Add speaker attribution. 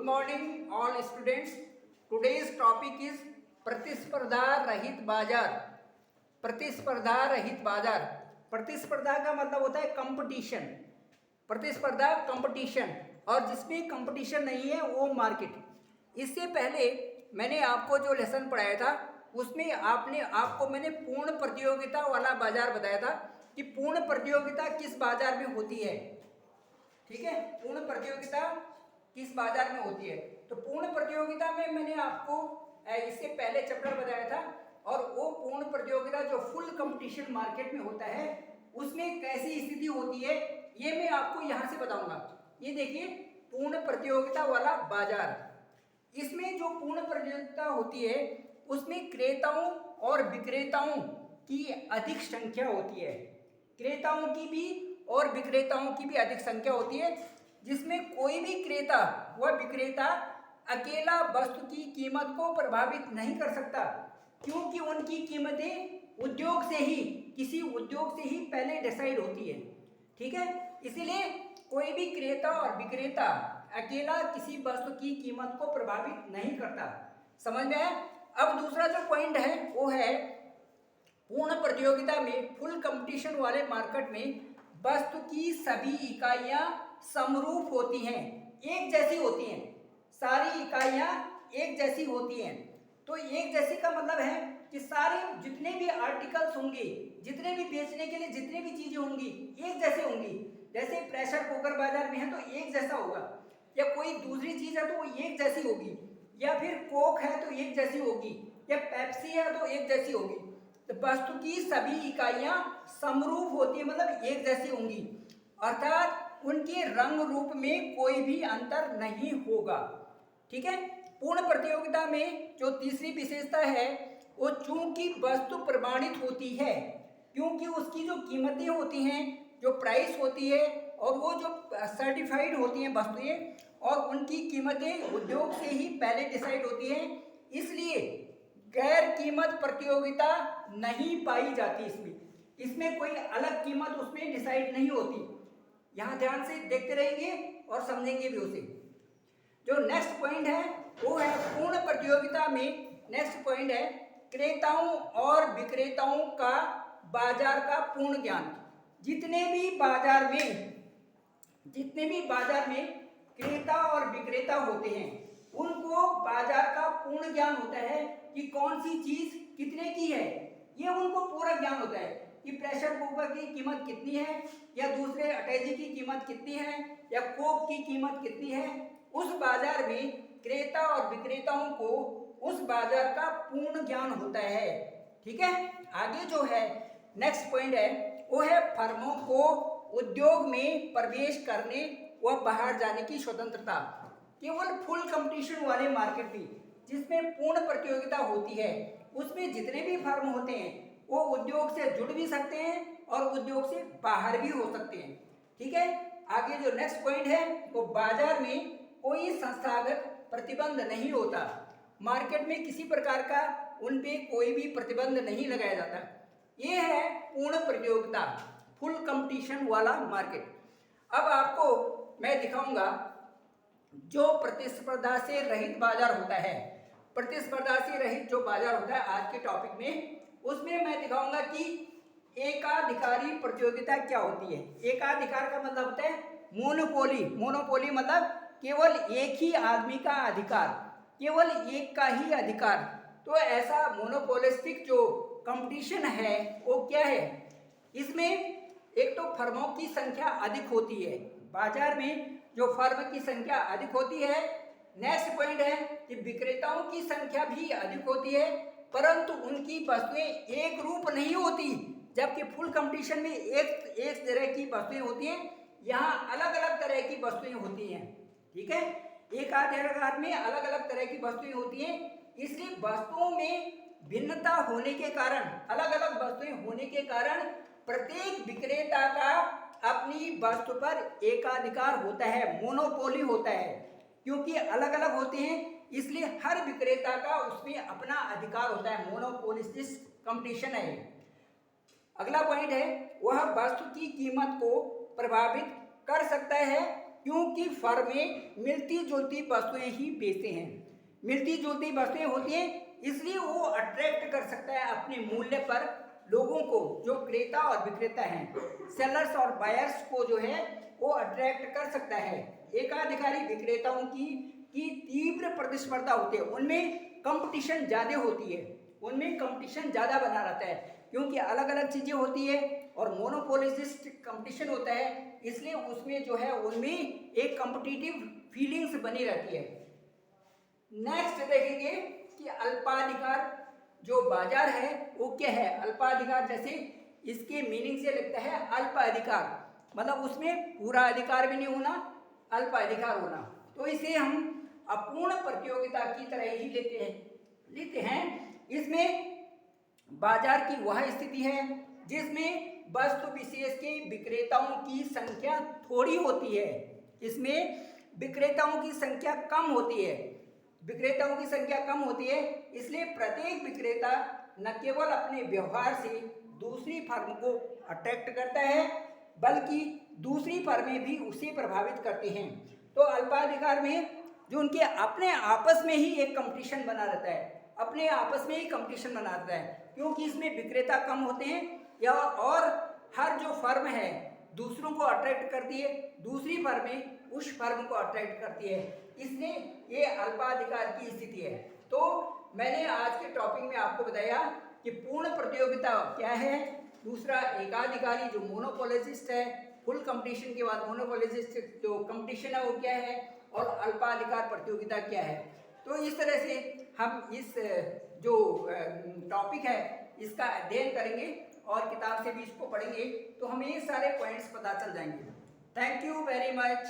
Speaker 1: morning all students. Today's topic is प्रतिस्पर्धा रहित बाजार। प्रतिस्पर्धा रहित बाजार, प्रतिस्पर्धा का मतलब होता है कंपटीशन, प्रतिस्पर्धा कंपटीशन, और जिसमें कंपटीशन नहीं है वो मार्केट। इससे पहले मैंने आपको जो लेसन पढ़ाया था उसमें आपको मैंने पूर्ण प्रतियोगिता वाला बाजार बताया था कि पूर्ण प्रतियोगिता किस बाजार में होती है। ठीक है, पूर्ण प्रतियोगिता किस बाजार में होती है। तो पूर्ण प्रतियोगिता में मैंने आपको इससे पहले चैप्टर बताया था, और वो पूर्ण प्रतियोगिता जो फुल कंपटीशन मार्केट में होता है उसमें कैसी स्थिति होती है ये मैं आपको यहाँ से बताऊंगा। ये देखिए पूर्ण प्रतियोगिता वाला बाजार, इसमें जो पूर्ण प्रतियोगिता होती है उसमें क्रेताओं और विक्रेताओं की अधिक संख्या होती है। क्रेताओं की भी और विक्रेताओं की भी अधिक संख्या होती है, जिसमें कोई भी क्रेता व विक्रेता अकेला वस्तु की कीमत को प्रभावित नहीं कर सकता, क्योंकि उनकी कीमतें उद्योग से ही, किसी उद्योग से ही पहले डिसाइड होती है। ठीक है, इसीलिए कोई भी क्रेता और विक्रेता अकेला किसी वस्तु की कीमत को प्रभावित नहीं करता। समझ में आया? अब दूसरा जो पॉइंट है वो है पूर्ण प्रतियोगिता में, फुल कंपटीशन वाले मार्केट में वस्तु की सभी इकाइयां समरूप होती हैं, एक जैसी होती हैं। सारी इकाइयां एक जैसी होती हैं। तो एक जैसी का मतलब है कि सारे जितने भी आर्टिकल्स होंगे, जितने भी बेचने के लिए जितने भी चीजें होंगी एक जैसे होंगी। जैसे प्रेशर कुकर बाजार में है तो एक जैसा होगा, या कोई दूसरी चीज है तो वो एक जैसी होगी, या फिर कोक है तो एक जैसी होगी, या पेप्सी है तो एक जैसी होगी। तो वस्तु की सभी इकाइयां समरूप होती है, मतलब एक जैसी होंगी, अर्थात उनके रंग रूप में कोई भी अंतर नहीं होगा। ठीक है, पूर्ण प्रतियोगिता में जो तीसरी विशेषता है वो चूंकि वस्तु प्रमाणित होती है, क्योंकि उसकी जो कीमतें होती हैं, जो प्राइस होती है, और वो जो सर्टिफाइड होती हैं वस्तुएं, और उनकी कीमतें उद्योग से ही पहले डिसाइड होती हैं, इसलिए गैर कीमत प्रतियोगिता नहीं पाई जाती। इसमें कोई अलग कीमत उसमें डिसाइड नहीं होती। यहाँ ध्यान से देखते रहेंगे और समझेंगे भी उसे। जो नेक्स्ट पॉइंट है वो है पूर्ण प्रतियोगिता में, नेक्स्ट पॉइंट है क्रेताओं और विक्रेताओं का बाजार का पूर्ण ज्ञान। जितने भी बाजार में क्रेता और विक्रेता होते हैं उनको बाजार का पूर्ण ज्ञान होता है कि कौन सी चीज कितने की है, ये उनको पूरा ज्ञान होता है कि प्रेशर कुकर की कीमत कितनी है, या दूसरे अटैची की कीमत कितनी है, या कोक की कीमत कितनी है। उस बाजार में क्रेता और विक्रेताओं को उस बाजार का पूर्ण ज्ञान होता है। ठीक है, आगे जो है नेक्स्ट पॉइंट है वो है फर्मों को उद्योग में प्रवेश करने व बाहर जाने की स्वतंत्रता। केवल फुल कंपटीशन वाले मार्केट में जिसमें पूर्ण प्रतियोगिता होती है उसमें जितने भी फर्म होते हैं वो उद्योग से जुड़ भी सकते हैं और उद्योग से बाहर भी हो सकते हैं। ठीक है, आगे जो नेक्स्ट पॉइंट है वो बाजार में कोई संस्थागत प्रतिबंध नहीं होता। मार्केट में किसी प्रकार का उन पे कोई भी प्रतिबंध नहीं लगाया जाता। ये है पूर्ण प्रतियोगिता, फुल कंपटीशन वाला मार्केट। अब आपको मैं दिखाऊंगा जो प्रतिस्पर्धा से रहित बाजार होता है। प्रतिस्पर्धा से रहित जो बाजार होता है आज के टॉपिक में, उसमें मैं दिखाऊंगा कि एकाधिकारी प्रतियोगिता क्या होती है। एकाधिकार का मतलब होता है मोनोपोली। मोनोपोली मतलब केवल एक ही आदमी का अधिकार, केवल एक का ही अधिकार। तो ऐसा मोनोपोलिस्टिक जो कंपटीशन है वो क्या है, इसमें एक तो फर्मों की संख्या अधिक होती है, बाजार में जो फर्म की संख्या अधिक होती है। नेक्स्ट पॉइंट है कि विक्रेताओं की संख्या भी अधिक होती है, परंतु उनकी वस्तुएं एक रूप नहीं होती। जबकि फुल कंपटीशन में एक तरह की वस्तुएं होती हैं, यहाँ अलग अलग तरह की वस्तुएं होती हैं। ठीक है, एक आधार में अलग अलग तरह की वस्तुएं होती हैं, इसलिए वस्तुओं में भिन्नता होने के कारण, अलग अलग वस्तुएं होने के कारण प्रत्येक विक्रेता का अपनी वस्तु पर एकाधिकार होता है, मोनोपोली होता है। क्योंकि अलग अलग होते हैं इसलिए हर विक्रेता का उसमें अपना अधिकार होता है, मोनोपोलिस्टिक कंपटीशन है। अगला पॉइंट है वह वस्तु की कीमत को प्रभावित कर सकता है क्योंकि फर्में मिलती जुलती वस्तुएं ही बेचते हैं, मिलती जुलती वस्तुएं होती हैं, इसलिए वो अट्रैक्ट कर सकता है अपने मूल्य पर लोगों को, जो क्रेता और विक्रेता हैं, सेलर्स और बायर्स को जो है वो अट्रैक्ट कर सकता है। एकाधिकारी विक्रेताओं की तीव्र प्रतिस्पर्धा होती है, उनमें कंपटीशन ज़्यादा होती है, उनमें कंपटीशन ज़्यादा बना रहता है, क्योंकि अलग अलग चीज़ें होती है और मोनोपोलिस्ट कंपटीशन होता है, इसलिए उसमें जो है उनमें एक कंपटीटिव फीलिंग्स बनी रहती है। नेक्स्ट देखेंगे कि अल्पाधिकार जो बाजार है वो क्या है। अल्पाधिकार जैसे इसके मीनिंग से लगता है अल्प अधिकार, मतलब उसमें पूरा अधिकार भी नहीं होना, अल्प अधिकार होना, तो इसे हम अपूर्ण प्रतियोगिता की तरह ही लेते हैं। इसमें बाजार की वह स्थिति है जिसमें वस्तु विशेष के विक्रेताओं की संख्या थोड़ी होती है, इसमें विक्रेताओं की संख्या कम होती है, विक्रेताओं की संख्या कम होती है, इसलिए प्रत्येक विक्रेता न केवल अपने व्यवहार से दूसरी फर्म को अट्रैक्ट करता है बल्कि दूसरी फर्में भी उसे प्रभावित करती हैं। तो अल्पाधिकार में जो उनके अपने आपस में ही एक कंपटीशन बना रहता है, अपने आपस में ही कंपटीशन बना रहता है, क्योंकि इसमें विक्रेता कम होते हैं या और हर जो फर्म है दूसरों को अट्रैक्ट करती है, दूसरी फर्में उस फर्म को अट्रैक्ट करती है, इसलिए ये अल्पाधिकार की स्थिति है। तो मैंने आज के टॉपिक में आपको बताया कि पूर्ण प्रतियोगिता क्या है, दूसरा एकाधिकारी जो मोनोपोलिस्ट है, फुल कंपटीशन के बाद मोनोपोलिस्ट जो कंपटीशन है वो क्या है, और अल्पाधिकार प्रतियोगिता क्या है। तो इस तरह से हम इस जो टॉपिक है इसका अध्ययन करेंगे और किताब से भी इसको पढ़ेंगे तो हमें ये सारे पॉइंट्स पता चल जाएंगे। Thank you very much.